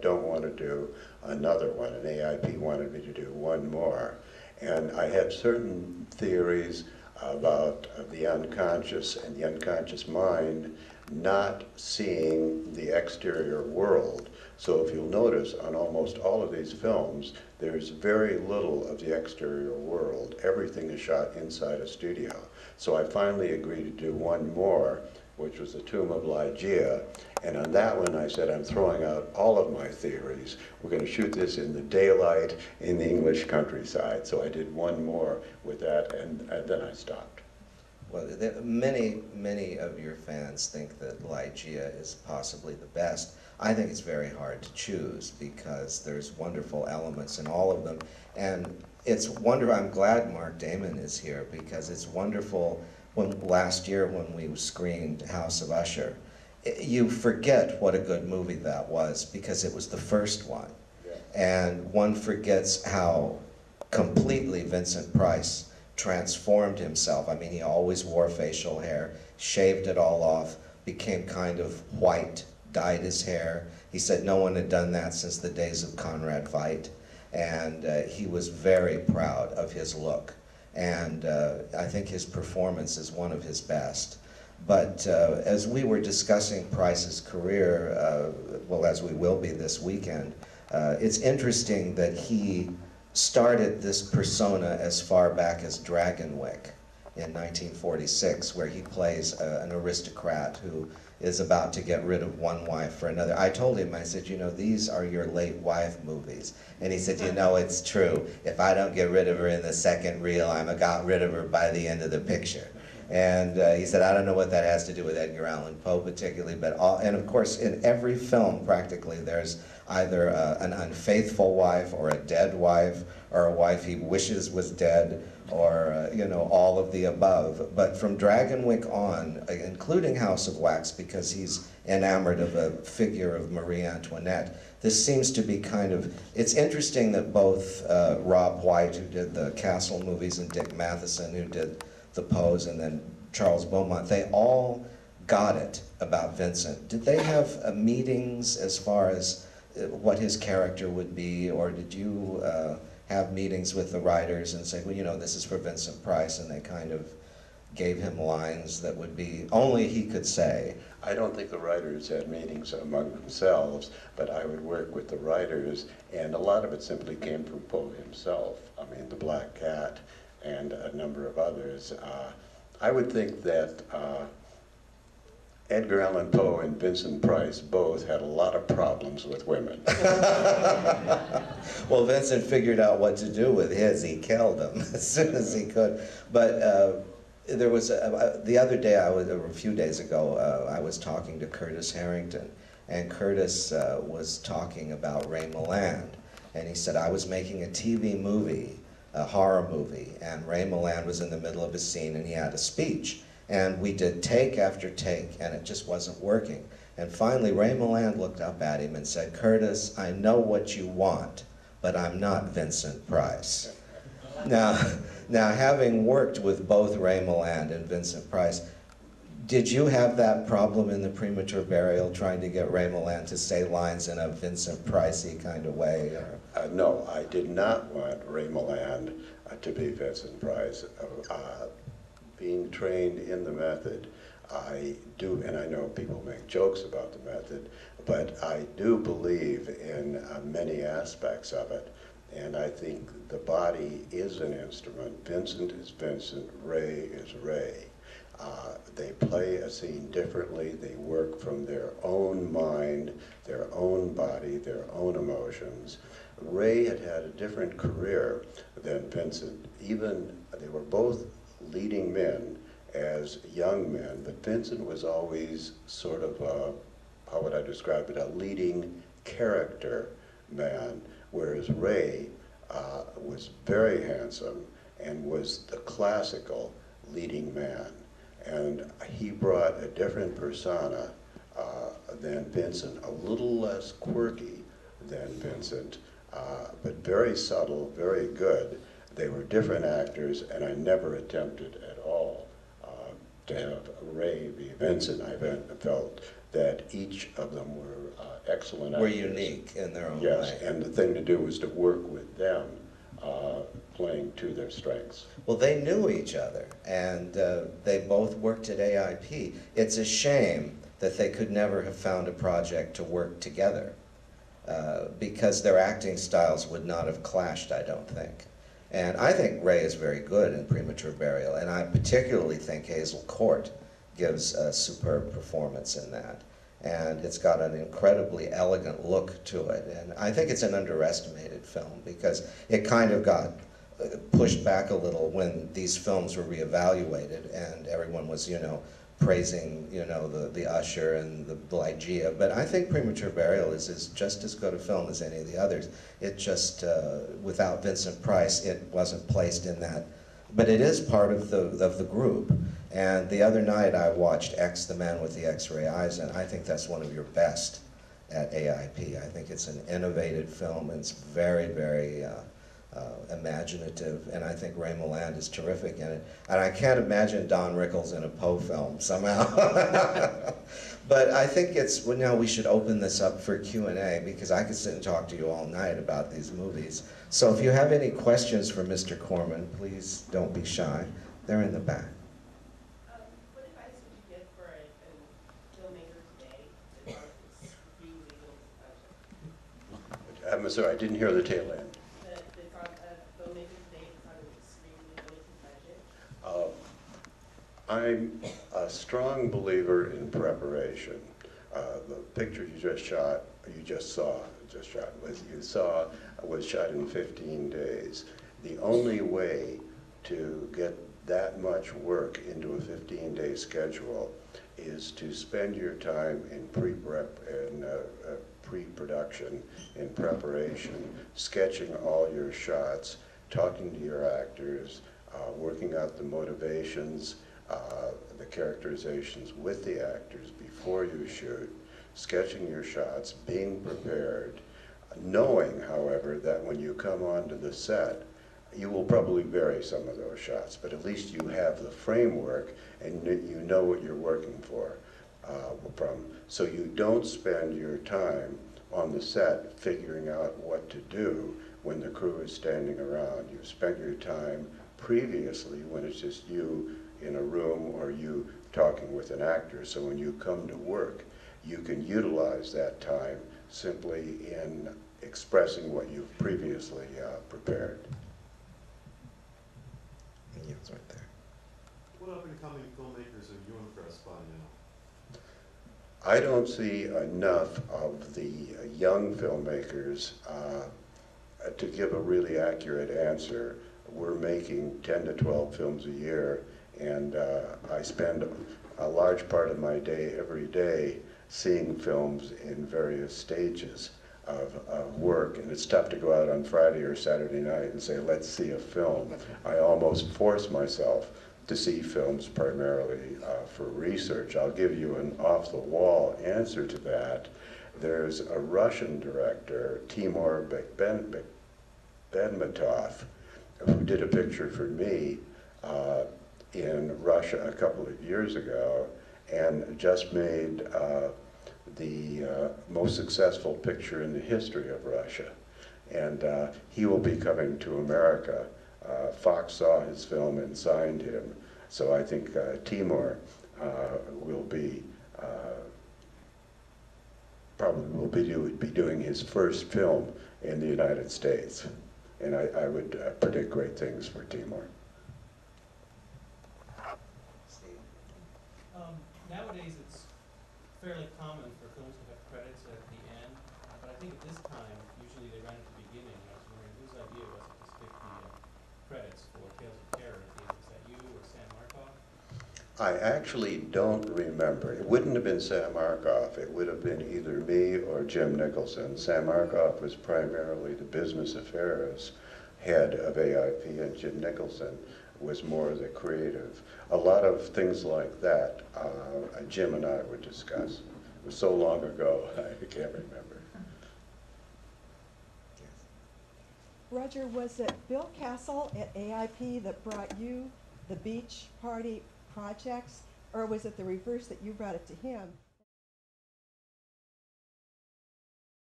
don't want to do another one, and AIP wanted me to do one more. And I had certain theories about the unconscious and the unconscious mind not seeing the exterior world. So if you'll notice, on almost all of these films, there's very little of the exterior world. Everything is shot inside a studio. So I finally agreed to do one more, which was the Tomb of Lygia. And on that one, I said, I'm throwing out all of my theories. We're going to shoot this in the daylight in the English countryside. So I did one more with that, and then I stopped. Well, many of your fans think that Lygia is possibly the best. I think it's very hard to choose because there's wonderful elements in all of them. And it's wonderful, I'm glad Mark Damon is here because it's wonderful when last year when we screened House of Usher, you forget what a good movie that was because it was the first one. Yeah. And one forgets how completely Vincent Price transformed himself. I mean, he always wore facial hair, shaved it all off, became kind of white, dyed his hair. He said no one had done that since the days of Conrad Veidt. And he was very proud of his look. And I think his performance is one of his best. But as we were discussing Price's career, well, as we will be this weekend, it's interesting that he started this persona as far back as Dragonwyck in 1946, where he plays an aristocrat who is about to get rid of one wife for another. I told him, I said, you know, these are your late wife movies. And he said, you know, it's true. If I don't get rid of her in the second reel, I'm got rid of her by the end of the picture. And he said, I don't know what that has to do with Edgar Allan Poe particularly, but and of course in every film practically there's either an unfaithful wife or a dead wife or a wife he wishes was dead or you know, all of the above. But from Dragonwyck on, including House of Wax, because he's enamored of a figure of Marie Antoinette, this seems to be kind of, it's interesting that both Rob White, who did the Castle movies, and Dick Matheson, who did the Poes, and then Charles Beaumont, they all got it about Vincent. Did they have meetings as far as what his character would be, or did you have meetings with the writers and say, well, you know, this is for Vincent Price, and they kind of gave him lines that would be only he could say? I don't think the writers had meetings among themselves, but I would work with the writers, and a lot of it simply came from Poe himself. I mean, The Black Cat and a number of others. I would think that Edgar Allan Poe and Vincent Price both had a lot of problems with women. Well, Vincent figured out what to do with his. He killed them as soon as he could. But there was, the other day, a few days ago, I was talking to Curtis Harrington, and Curtis was talking about Ray Milland. And he said, I was making a TV movie, a horror movie, and Ray Milland was in the middle of a scene and he had a speech. And we did take after take, and it just wasn't working. And finally, Ray Milland looked up at him and said, Curtis, I know what you want, but I'm not Vincent Price. Now, having worked with both Ray Milland and Vincent Price, did you have that problem in The Premature Burial, trying to get Ray Milland to say lines in a Vincent Price-y kind of way? No, I did not want Ray Milland to be Vincent Price. Being trained in the method, I do, and I know people make jokes about the method, but I do believe in many aspects of it. And I think the body is an instrument. Vincent is Vincent, Ray is Ray. They play a scene differently. They work from their own mind, their own body, their own emotions. Ray had had a different career than Vincent. Even, they were both leading men as young men, but Vincent was always sort of a, how would I describe it, a leading character man, whereas Ray was very handsome and was the classical leading man. And he brought a different persona than Vincent, a little less quirky than Vincent, but very subtle, very good. They were different actors, and I never attempted at all to have Ray be Vincent. I felt that each of them were excellent Were actors. unique in their own Yes, way. and the thing to do was to work with them, playing to their strengths. Well, they knew each other, and they both worked at AIP. It's a shame that they could never have found a project to work together, because their acting styles would not have clashed, I don't think. And I think Ray is very good in Premature Burial, and I particularly think Hazel Court gives a superb performance in that. And it's got an incredibly elegant look to it, and I think it's an underestimated film because it kind of got pushed back a little when these films were reevaluated and everyone was, you know, praising, you know, the Usher and the Ligeia. But I think Premature Burial is just as good a film as any of the others. It just, without Vincent Price, it wasn't placed in that. But it is part of the group. And the other night I watched X, The Man with the X-Ray Eyes, and I think that's one of your best at AIP. I think it's an innovative film, and it's very, very imaginative, and I think Ray Milland is terrific in it. And I can't imagine Don Rickles in a Poe film somehow. But I think it's, well, now we should open this up for Q&A because I could sit and talk to you all night about these movies. So if you have any questions for Mr. Corman, please don't be shy. They're in the back. What advice would you give for a filmmaker today that wants really little budget? I'm sorry, I didn't hear the tail end. That's on a filmmaker today that's on an extremely limited budget? I'm a strong believer in preparation. The picture you just shot, was shot in 15 days. The only way to get that much work into a 15-day schedule is to spend your time in pre-prep and pre-production, in preparation, sketching all your shots, talking to your actors, working out the motivations, the characterizations with the actors before you shoot, sketching your shots, being prepared, knowing, however, that when you come onto the set, you will probably vary some of those shots, but at least you have the framework and you know what you're working for from. So you don't spend your time on the set figuring out what to do when the crew is standing around. You spend your time previously when it's just you in a room or you talking with an actor. So when you come to work, you can utilize that time simply in expressing what you've previously prepared. Yeah, it's right there. What up-and-coming filmmakers are you impressed by now? I don't see enough of the young filmmakers to give a really accurate answer. We're making 10 to 12 films a year, and I spend a large part of my day every day seeing films in various stages of work, and it's tough to go out on Friday or Saturday night and say, let's see a film. I almost force myself to see films primarily for research. I'll give you an off-the-wall answer to that. There's a Russian director, Timur Bekmambetov, who did a picture for me in Russia a couple of years ago, and just made the most successful picture in the history of Russia. And he will be coming to America. Fox saw his film and signed him. So I think Timur will be, probably will be doing his first film in the United States. And I would predict great things for Timur. Nowadays, it's fairly common for films to have credits at the end, but I think at this time, usually they ran at the beginning. I was wondering whose idea was it to stick the credits for Tales of Terror at the end? Is that you or Sam Markoff? I actually don't remember. It wouldn't have been Sam Markoff. It would have been either me or Jim Nicholson. Sam Markoff was primarily the business affairs head of AIP, and Jim Nicholson was more the creative. A lot of things like that, Jim and I would discuss. It was so long ago, I can't remember. Roger, was it Bill Castle at AIP that brought you the beach party projects, or was it the reverse that you brought it to him?